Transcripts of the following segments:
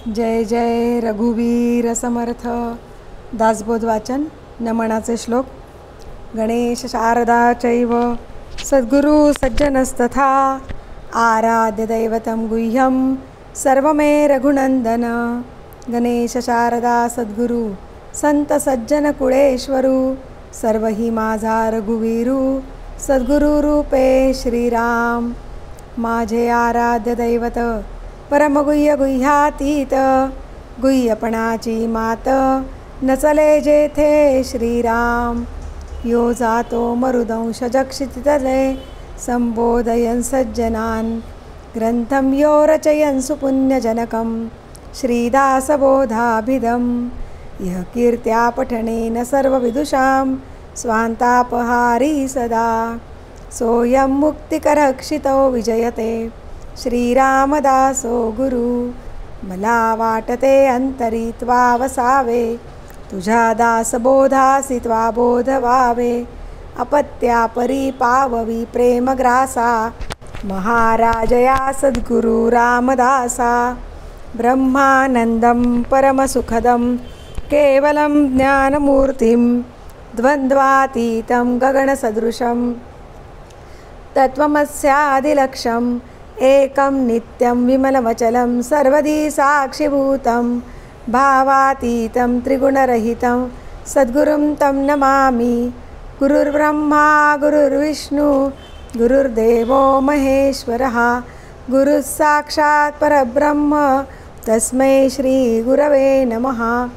जय जय रघुवीर समर्थ. दासबोध वाचन. नमनाचे श्लोक. गणेश शारदा चैव सद्गुरु सज्जनस्तथा आराध्य दैवतं गुह्यं सर्वमे रघुनंदन. गणेश शारदा सद्गुरु संत सज्जन कुळेश्वरू सर्वही माझा रघुवीरू सद्गुरु रूपे श्रीराम. माझे आराध्य दैवत परमगुह्य गुह्यातीत गुह्यपणाची मात नचले जेथे श्रीराम. यो जातो मरुदंश जक्षितले संबोधयन् सज्जनान् ग्रंथं यो रचयन् सुपुण्यजनकं श्रीदासबोधाभिधं. यः कीर्त्या पठनेन सर्वविदुषां स्वान्तापहारी सदा सोऽयं मुक्तिकरक्षितो विजयते श्रीरामदासो गुरु. मला वाटते अंतरी त्वा वसावे तुझ्या दासबोधासी त्वा बोध व्हावे. अपत्यापरी पाववी प्रेमग्रासा महाराजया सद्गुरु रामदासा. ब्रह्मानंदं परमसुखदं केवलं ज्ञानमूर्तिं द्वन्द्वातीतं गगनसदृशं तत्त्वमस्यादिलक्ष्यम् एकं नित्यं विमलमचलं सर्वदी साक्षिभूतं भावातीतं त्रिगुणरहितं सद्गुरुं तं नमामि. गुरुर्ब्रह्मा गुरुर्विष्णु गुरुर्देवो महेश्वरः गुरुः साक्षात् परब्रह्म तस्मै श्रीगुरवे नमः.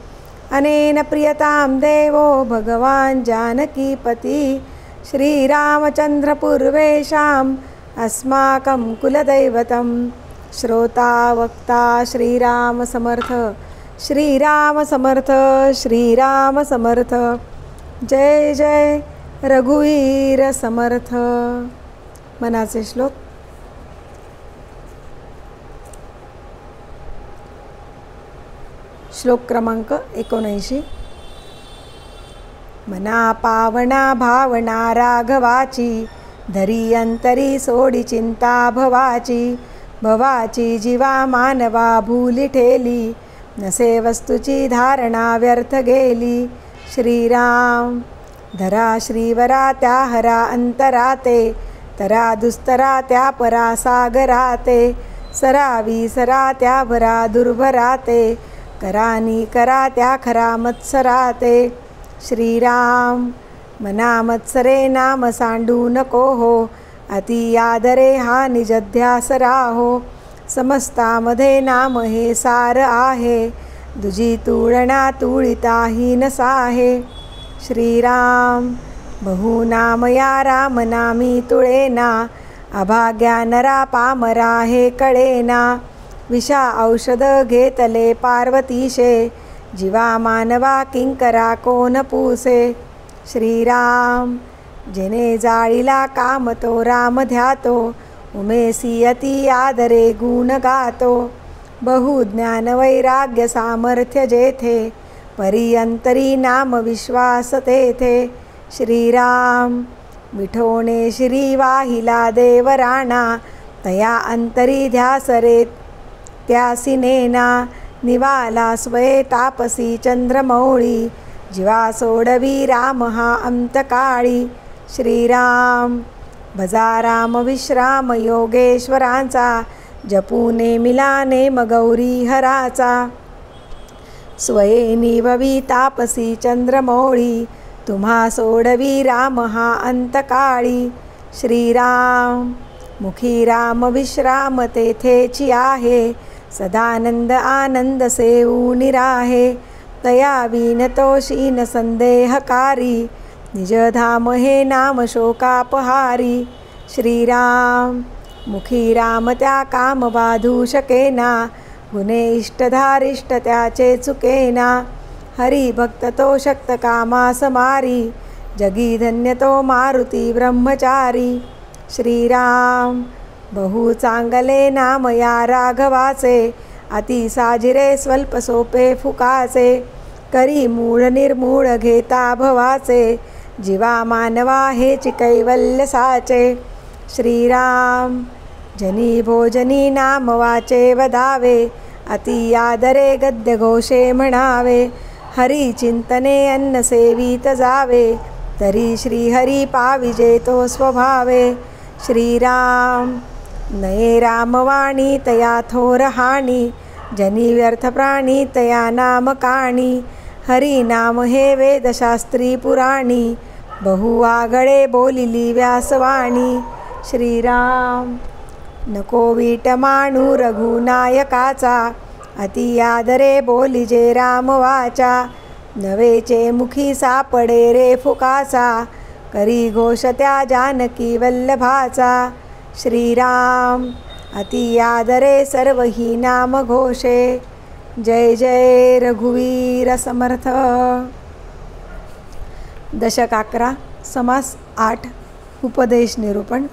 अनेन प्रियतां देवो भगवान् जानकीपति श्रीरामचन्द्रपूर्वेषाम् अस्माकं कुलदैवतं. श्रोता वक्ता श्रीराम समर्थ श्रीराम समर्थ श्रीराम समर्थ. जय जय रघुवीर समर्थ. मनाचे श्लोक. श्लोक क्रमांक 79. मना पावना भावना राघवाची धरी अंतरी सोडी चिंता भवाची. भवाची जीवा मानवा भूली ठेली नसे वस्तूची धारणा व्यर्थ गेली. श्रीराम. धरा श्रीवरा त्या हरा अंतराते तरा दुस्तरा त्या परा सागराते. सरावी सरा त्या भरा दुर्भराते करानी करा त्या खरा मत्सराते. श्रीराम. मना मत्सरे नाम सांडू नको हो अति आदरे हा निजध्यास राहो. समस्तामध्ये नाम हे सार आहे दुजी तुळना तुळिताही नसाहे. श्रीराम. बहुनाम या राम नामी तुळेना अभाग्या नरा पामरा हे कळेना. विषा औषध घेतले पार्वतीशे जीवा मानवा किंकरा कोण पूसे. श्रीराम. जेने जाळीला काम तो राम ध्यातो उमेसी अति आदरे गुण गातो. बहुज्ञान वैराग्य सामर्थ्य जेथे परियंतरी नाम विश्वास तेथे. श्रीराम. विठोणे श्री वाहिला देवराणा तया अंतरी ध्यास रे त्यासी नेना. निवाला स्वये तापसी चंद्रमौळी जीवा सोडवी राम हा अंतकाळी. श्रीराम. भजा राम विश्राम योगेश्वरांचा जपूने मिलाने मगौरी हराचा. स्वये निववी तापसी चंद्रमौळी तुम्हा सोडवी राम हा अंतकाळी. श्रीराम. मुखी राम विश्राम तेथेची आहे सदानंद आनंद सेऊन राहे. तया विनतोषीन संदेहकारी निजधाम हे नाम शोकापहारी. श्रीराम. मुखी राम त्या काम बाधू शकेना गुणे इष्टधारिष्ट त्याचे चुकेना. हरी भक्त तो शक्त कामास मारी जगी धन्य तो मारुती ब्रह्मचारी. श्रीराम. बहु चांगले नाम या राघवाचे अति साजिरे स्वल्प सोपे फुकाचे. करी मूळ निर्मूळ घेता भवाचे जीवा मानवा हेची कैवल्य साचे. श्रीराम. जनी भोजनी नाम वाचे वदावे अति आदरे गद्य घोषे म्हणावे, हरी चिंतने अन्न सेवित जावे, तरी श्रीहरी पाविजे तो स्वभावे. श्रीराम नये रामवाणी तया थोर हानी, जनी व्यर्थ प्राणी तया नाम काणी. हरी नाम हे वेदशास्त्री पुराणी, बहु आगळे बोलिली व्यासवाणी. श्रीराम नको वीट मानू रघुनायकाचा, अति आदरे बोलिजे राम वाचा. नवेचे मुखी सापडे रे फुकाचा, करी घोष त्या जानकी वल्लभाचा. श्रीराम अति आदरे सर्व ही नाम घोषे. जय जय रघुवीर समर्थ. दशक 11 समास 8 उपदेश निरूपण.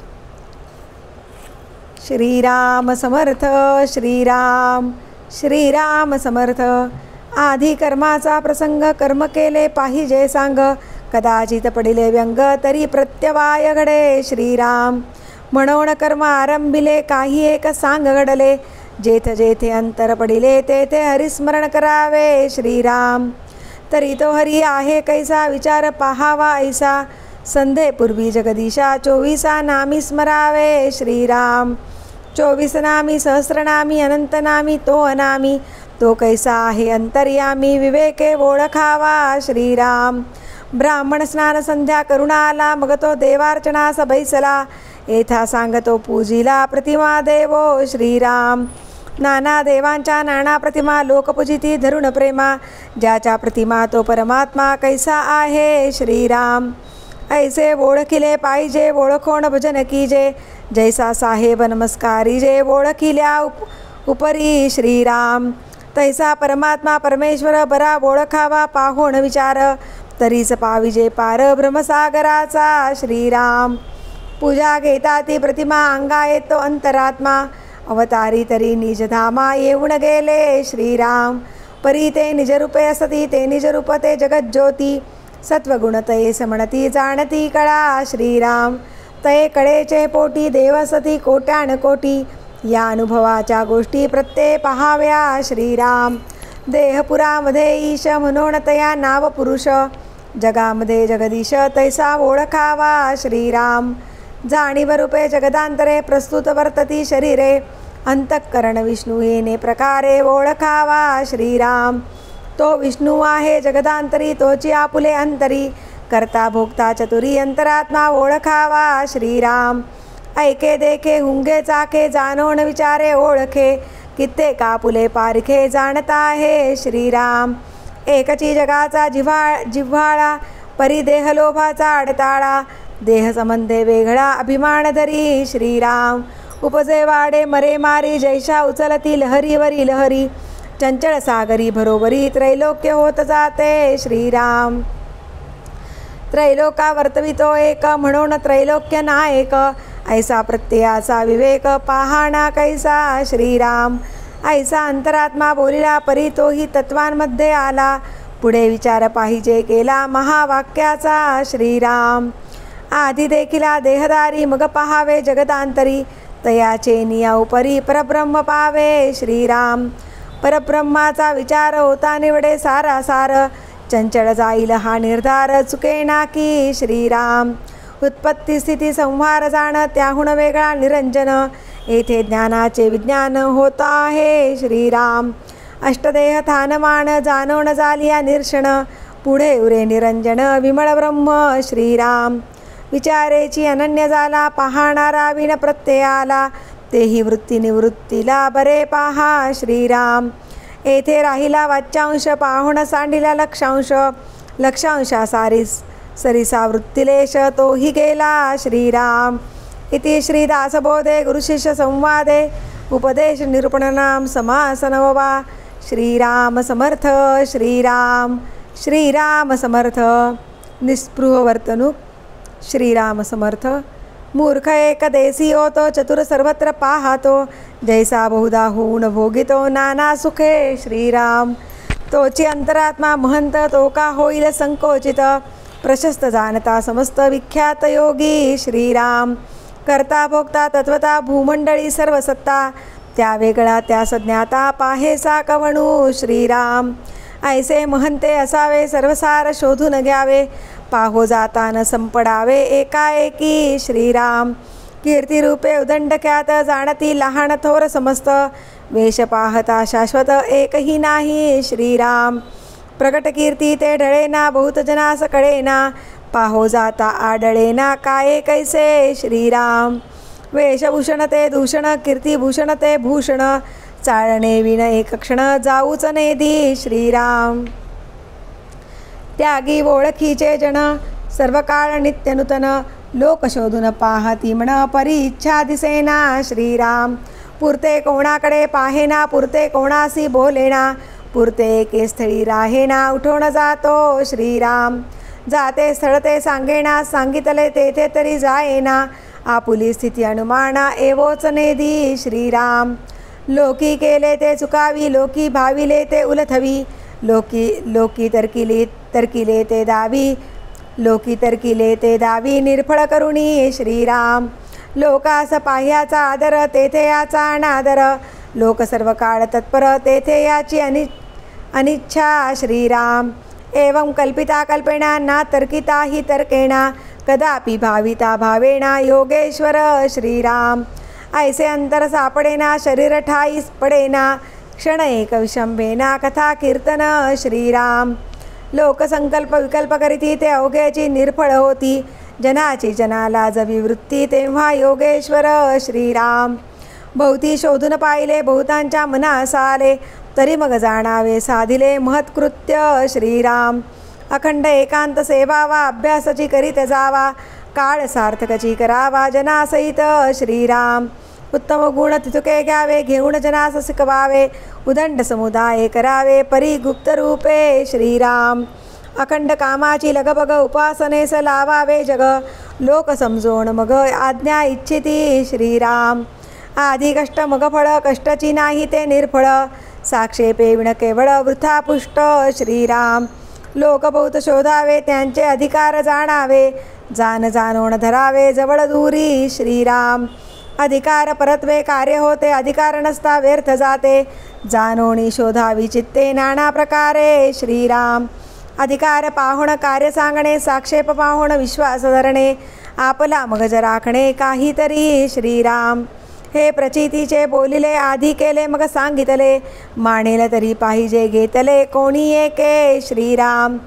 श्रीराम समर्थ श्रीराम श्रीराम समर्थ. आधी कर्माचा प्रसंग कर्म केले पाहिजे सांग, कदाचित पडिले व्यंग तरी प्रत्यवाय घडे. श्रीराम म्हणून कर्म आरंभिले काही एक सांग घडले, जेथे जेथे अंतर पडिले तेथे हरिस्मरण करावे. श्रीराम तरी तो हरी आहे कैसा, विचार पाहावा ऐसा. संधे पूर्वी जगदीशा 24 नामी स्मरावे. श्रीराम 24 नामी सहस्रनामी अनंत नामी तो अनामी, तो कैसा आहे अंतर्यामी विवेके ओळखावा. श्रीराम ब्राह्मण स्नान संध्या करुणाला, मग तो देवार्चनास बैसला. येथा सांगतो पूजिला प्रतिमा देवो. श्रीराम नाना देवांच्या नाना प्रतिमा लोकपूजिती धरुण प्रेमा, ज्याच्या प्रतिमा तो परमात्मा कैसा आहे. श्रीराम ऐसे ओळखिले पाहिजे ओळखोण भजन कीजे, जैसा साहेब नमस्कारी जे ओळखिल्या उपरी. श्रीराम तैसा परमात्मा परमेश्वर बरा ओळखावा पाहोण विचार, तरीच पाविजे पार ब्रह्मसागराचा. श्रीराम पूजा घेता ती प्रतिमा अंगा येतो अंतरात्मा, अवतारी तरी निजधामा येऊन गेले. श्रीराम परी ते निजरूपे असती, ते निजरूप ते जगज्योती. सत्वगुण तये समणती जाणती कळा. श्रीराम तये कळेचे पोटी देवसती कोट्यान कोटी, या अनुभवाच्या गोष्टी प्रत्यय पहाव्या. श्रीराम देहपुरामध्ये ईश म्हणून तया नाव पुरुष, जगामध्ये जगदीश तैसा ओळखावा. श्रीराम जाणीव रूपे जगदांतरे प्रस्तुत वर्तती शरीरे, अंतःकरण विष्णू येणे प्रकारे ओळखावा. श्रीराम तो विष्णू आहे जगदांतरी, तोची आपुले अंतरी, करता भोगता चतुरी अंतरात्मा ओळखावा. श्रीराम ऐके देखे हुंगे चाखे, जाणोन विचारे ओळखे, कित्येक आपुले पारखे जाणता आहे. श्रीराम एकची जगाचा जिव्हाळा, परी देहलोभाचा अडताळा, देह संबंधे वेगळा अभिमान धरी. श्रीराम उपजे वाडे मरे मारी, जैशा उचलती लहरीवरी लहरी, चंचल सागरी भरोबरी त्रैलोक्य होत जाते. श्रीराम त्रैलोका वर्तवितो एक, म्हणून त्रैलोक्य नायक, ऐसा प्रत्ययाचा विवेक पाहणा कैसा. श्रीराम ऐसा अंतरात्मा बोलिला परी तोही तत्वांमध्ये आला, पुढे विचार पाहिजे केला महावाक्याचा. श्रीराम आधी देखिला देहदारी, मग पहावे जगदांतरी, तयाचे निया उपरी परब्रह्म पावे. श्रीराम परब्रह्माचा विचार होता निवडे सारा सार, चंचल जाईल हा निर्धार चुकेना की. श्रीराम उत्पत्ती स्थिती संहार जाण, त्याहून वेगळा निरंजन, येथे ज्ञानाचे विज्ञान होत आहे. श्रीराम अष्टदेह थानमान, जाणवण झालिया निरशण, पुढे उरे निरंजन विमळ ब्रह्म. श्रीराम विचारेची अनन्य झाला, पाहणारा विण प्रत्ययाला, तेही वृत्ती निवृत्तीला बरे पहा. श्रीराम येथे राहिला वाच्यांश, पाहुण सांडिला लक्षांश, लक्षांशा सरिसा वृत्तिलेश तोही गेला. श्रीराम इति श्रीदासबोधे गुरुशिष्य संवादे उपदेश निरूपणनाम समास 9वा. श्रीराम समर्थ श्रीराम श्रीराम समर्थ. निस्पृह वर्तणूक. श्रीराम समर्थ. मूर्ख एक देसी होतो, चतुर सर्वत्र पाहतो, जैसा बहुधा होऊन भोगितो नाना सुखे. श्रीराम तोची अंतरात्मा महंत, तो का होईल संकोचित, प्रशस्त जाणता समस्त विख्यात योगी. श्रीराम करता भोगता तत्वता भूमंडळी सर्व सत्ता, त्या वेगळा त्या सज्ञाता पाहेसा कवणू श्रीराम. ऐसे महंते असावे सर्वसार शोधून घ्यावे, पाहो जाता न संपडावे एकाएकी श्रीराम. कीर्तिरूपे उदंडख्यात जाणती लहान थोर समस्त, वेश पाहता शाश्वत एकही नाही श्रीराम. प्रगट कीर्ती ते ढळेना बहुत जनास कळेना, पाहो जाता आडळेना काय कैसे श्रीराम. वेशभूषण ते दूषण कीर्तिभूषण ते भूषण, चाळणे विण एक क्षण जाऊच नेदी श्रीराम. त्यागी ओळखीचे जन सर्व काळ नित्य नूतन, लोक शोधून पाहती म्हण परी इच्छा दिसेना श्रीराम. पुरते कोणाकडे पाहेना पुरते कोणासी बोलेना, पुरते एके स्थळी राहेना उठवून जातो श्रीराम. जाते स्थळ ते सांगेना सांगितले तेथे तरी जायेना, आपुली स्थिती अनुमाना एवोच नेदी श्रीराम. लोकी केले ते चुकावी लोकी भाविले ते उलथवी, लोकी तर्किले ते दावी, लोकी तर्किले ते दावी निर्फळ करुणी श्रीराम. लोकास पाह्याचा आदर तेथे याचा अनादर, लोक सर्व काळ तत्पर तेथे याची अनिच्छा श्रीराम. एवं कल्पिता कल्पेना ना तर्किता हि तर्केणा, कदापि भाविता भावेना योगेश्वर श्रीराम. ऐसे अंतर सापडेना शरीर ठाईस पडेना, क्षण एक विशंभेना कथा कीर्तन श्रीराम. लोकसंकल्प विकल्प करीती ते अवघ्याची निर्फळ होती, जनाची जनाला जवी वृत्ती तेव्हा योगेश्वर श्रीराम. भोवती शोधून पाहिले बहुतांच्या मनास आले, तरी मग जाणावे साधिले महत्कृत्य श्रीराम. अखंड एकांत सेवावा अभ्यासाची करीत जावा, काळ सार्थकची करावा जनासहित श्रीराम. उत्तम गुण तितुके घ्यावे घेऊन जनास शिकवावे, उदंड समुदाय करावे परी गुप्त रूपे श्रीराम. अखंड कामाची लगबग उपासनेस लावावे जग, लोक समजोन मग आज्ञा इच्छिती श्रीराम. आधी कष्ट मग फळ कष्टाची नाही ते निर्फळ, साक्षेपे विण केवळ वृथा पुष्ट श्रीराम. लोक बहुत शोधावे त्यांचे अधिकार जाणावे, जाणून धरावे जवळ दूरी श्रीराम. अधिकार परत्वे कार्य होते अधिकार नसता व्यर्थ जाते, जाणोनी शोधावी चित्ते नाना प्रकारे श्रीराम. अधिकार पाहुण कार्य सांगणे साक्षेप पाहुण विश्वास धरणे, आपला मगज राखणे काहीतरी श्रीराम. हे प्रचितीचे बोलिले आधी केले मग सांगितले, मानेल तरी पाहिजे घेतले कोणी एके श्रीराम.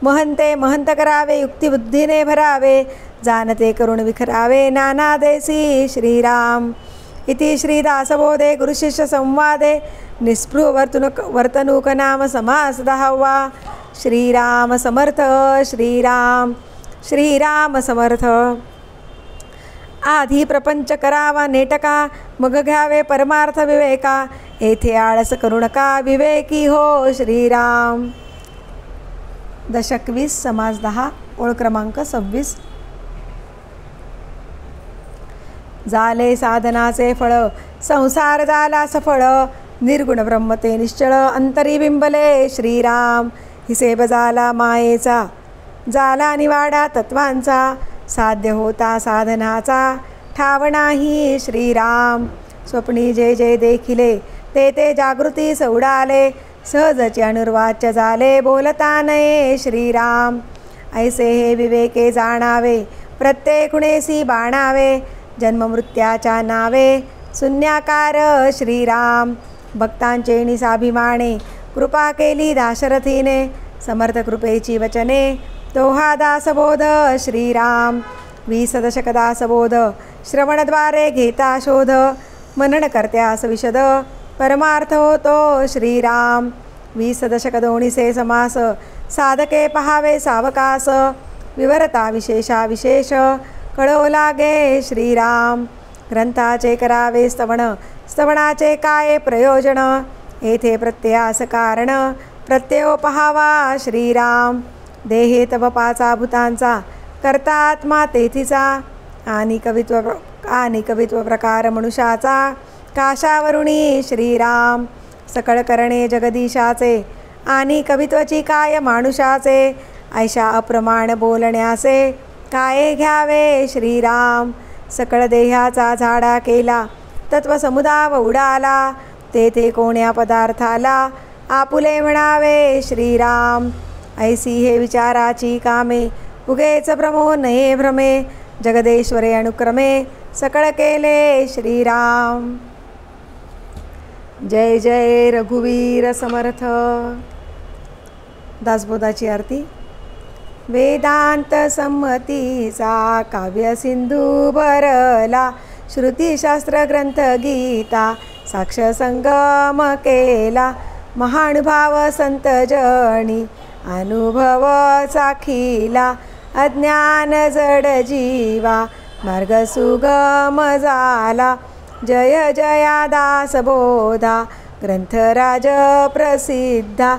महंते महंत करावे युक्तिबुद्धीने भरावे, जानते करुण विखरावे नाना देसी श्रीराम. इति श्रीदासबोधे गुरुशिष्य संवादे निस्पृह वर्तणूक नाम समास 10वा. श्रीराम समर्थ श्रीराम. श्रीराम समर्थ. आधी प्रपंच करावा नेटका, मग घ्यावे परमार्थ विवेका, येथे आळस करू नका विवेकी हो श्रीराम. दशक 20 समास 10 ओळ क्रमांक 26. झाले साधनाचे फळ संसार झाला सफळ, निर्गुण ब्रह्म ते निश्चळ अंतरी बिंबले श्रीराम. हिसेब झाला मायेचा झाला निवाडा तत्वांचा, साध्य होता साधनाचा ठाव नाही श्रीराम. स्वप्नी जे जे देखिले ते ते जागृतीस उडाले, सहजचे अनुर्वाच्य झाले बोलता नये श्रीराम. ऐसे हे विवेके जाणावे प्रत्येक गुणेसी बाणावे, जन्ममृत्याच्या नावे शून्याकार श्रीराम. भक्तांचे निसाभिमाने कृपा केली दाशरथीने, समर्थ कृपेची वचने तो हा दासबोध श्रीराम. 20 दशक दासबोध श्रवणद्वारे घेता शोध, मनन करत्यास विशद परमार्थ होतो श्रीराम. 20 दशक दोन्हीसे समास साधके पहावे सावकास, विवरता विशेषा विशेष कळो लागे श्रीराम. ग्रंथाचे करावे स्तवन स्तवनाचे काय प्रयोजन, येथे प्रत्ययास कारण प्रत्ययो पहावा श्रीराम. देहे तव पाचा भूतांचा करता आत्मा तेथीचा, आणि कवित्व प्रकार मनुष्याचा काशावरुणी श्रीराम. सकळ करणे जगदीशाचे आणि कवित्वची काय मानुषाचे, ऐशा अप्रमाण बोलण्याचे काय घ्यावे श्रीराम. सकळ देहाचा झाडा केला तत्वसमुदाय उडाला, तेथे कोण्या पदार्थाला आपुले म्हणावे श्रीराम. ऐसी हे विचाराची कामे, उगेच भ्रमो नये भ्रमे, जगदेश्वरे अनुक्रमे सकळ केले श्रीराम. जय जय रघुवीर समर्थ. दासबोधाची आरती. वेदांत संमतीचा काव्य सिंधू भरला, श्रुतीशास्त्र ग्रंथ गीता साक्ष संगम केला. महानुभाव संत जणी अनुभव चाखिला, अज्ञान जड जीवा मार्ग सुगम झाला. जय जया दासबोधा ग्रंथराज प्रसिद्धा,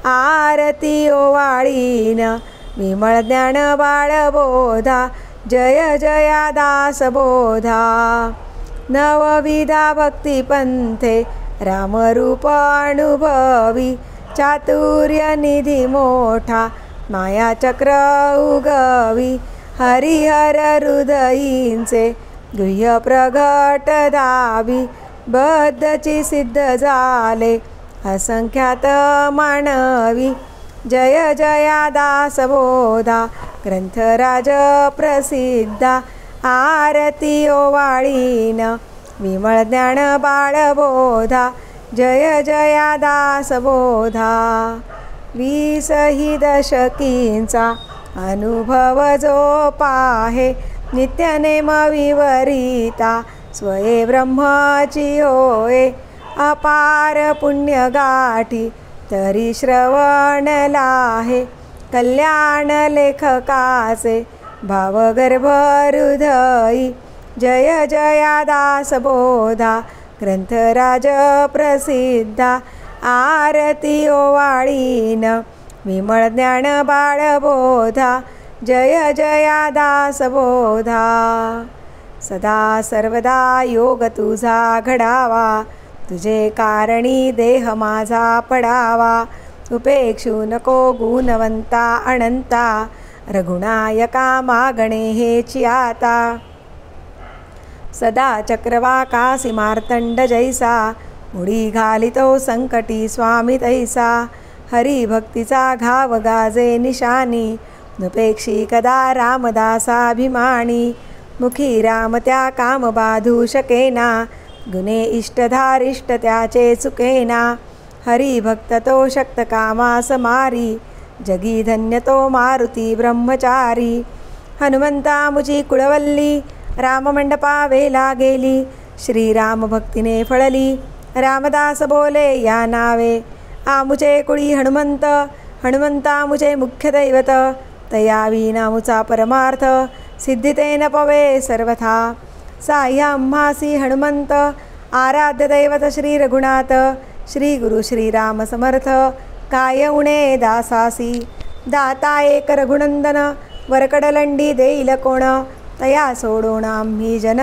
आरती ओवाळीन विमळ ज्ञान बाळबोधा. जय जया दासबोधा. नवविधा भक्तिपंथे रामरूप अनुभवी, चातुर्य निधी मोठा मायाचक्र उगवी. हरिहर हृदयींचे गुह्य प्रगट दावी, बद्धची सिद्ध झाले असंख्यात मानवी. जय जया दासबोधा ग्रंथराज प्रसिद्धा, आरती ओवाळीन विमळ ज्ञान बाळबोधा. जय जया दासबोधा. 20 ही दशकींचा अनुभव जो पाहे, नित्यनेम विवरिता स्वये ब्रह्माची होय. अपार पुण्य गाठी तरी श्रवण लाहे, कल्याण लेखकाचे भावगर्भ हृदयी. जय जया दासबोधा ग्रंथराज प्रसिद्धा, आरती ओवाळीन विमळ ज्ञान बाळबोधा. जय जया दासबोधा. सदा सर्वदा योग तुझा घडावा, तुझे कारणी देह माझा पडावा. उपेक्षू नको गुणवंता अनंता, रघुनायका मागणे हेची आता. सदा चक्रवाकासी मार्तंड जैसा, उडी घालितो संकटी स्वामी तैसा. हरिभक्तीचा घाव गाजे निशानी, नुपेक्षी कदा रामदासाभिमानी. मुखी राम त्या काम बाधू शकेना, गुणे इष्टधारिष्ट त्याचे चुकेना. हरिभक्त तो शक्त कामास मारी, जगी धन्य तो मारुती ब्रह्मचारी. हनुमंता मुची कुळवल्ली, राममंडपा वेला गेली. श्रीराम भक्तीने फळली, रामदास बोले या नावे. आमुचे कुळी हनुमंत, हनुमंता मुचे मुख्य दैवत. तया विनामुचा परमार्थ, सिद्धिते न पवे सर्वथा. साह्य आम्हासी हनुमंत, आराध्य दैवत श्री रघुनाथ. श्री गुरु श्रीराम समर्थ, काय उणे दासासी. दाता एक रघुनंदन, वरकडलंडी देईल कोण. तया सोडून आम्ही जन,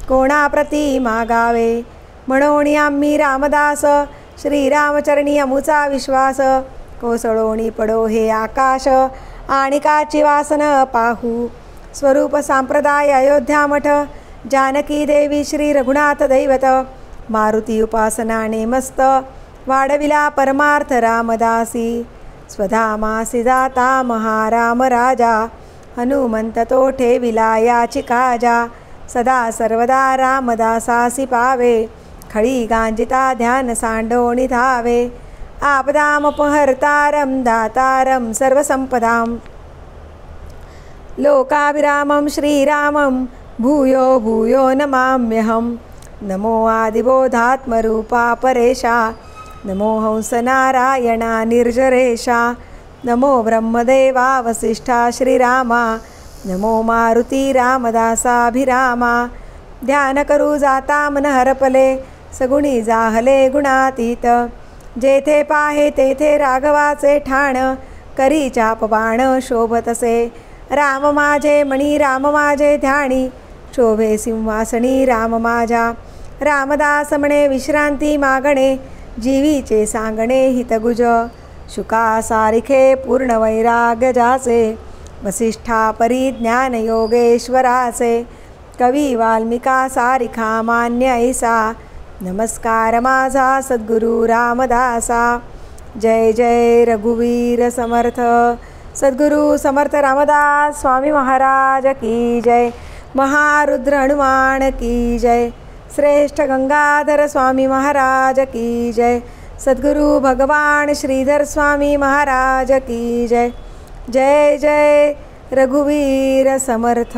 कोणाप्रती मागावे. म्हणून आम्ही रामदास, श्रीरामचरणी अमुचा विश्वास. कोसळोणी पडो हे आकाश, आणि काची वासन पाहू. स्वरूप सांप्रदाय अयोध्या मठ, जानकी देवी श्री रघुनाथ दैवत. मारुती उपासनाने मस्त, वाढविला परमार्थ रामदासी. स्वधामासी जाता महाराम राजा, हनुमंत तो ठेविला याची काजा. सदा सर्वदा रामदासासी पावे, खळी गांजिता ध्यान सांडोणी धावे. आपदामपहर्तारं दातारं सर्वसंपदां, लोकाभिरामं श्रीरामं भूयो भूयो नमाम्यहं. नमो आदिबोधात्मरूपा परेशा, नमो हंसनारायणा निर्जरेशा. नमो ब्रह्मदेवा वसिष्ठा श्रीरामा, नमो मारुती रामदासाभिरामा. ध्यान करू जाता मन हरपले, सगुणी जाहले गुणातीत. जेथे पाहे तेथे राघवाचे ठाण, करी चाप बाण शोभतसे. राम माझे मणी राम माझे ध्यानी, शोभे सिंहासनी राम माझ्या. रामदास म्हणे विश्रांती मागणे, जीवीचे सांगणे हितगुज. शुका सारिखे पूर्ण वैराग्य जाचे, वसिष्ठा परिज्ञान योगेश्वराचे. कवी वाल्मिका सारिखा मान्य ऐसा, नमस्कार माझा सद्गुरू रामदासा. जय जय रघुवीर समर्थ. सद्गुरू समर्थ रामदास स्वामी महाराज की जय. महारुद्र हनुमान की जय. श्रेष्ठ गंगाधर स्वामी महाराज की जय. सद्गुरू भगवान श्रीधर स्वामी महाराज की जय. जय जय रघुवीर समर्थ.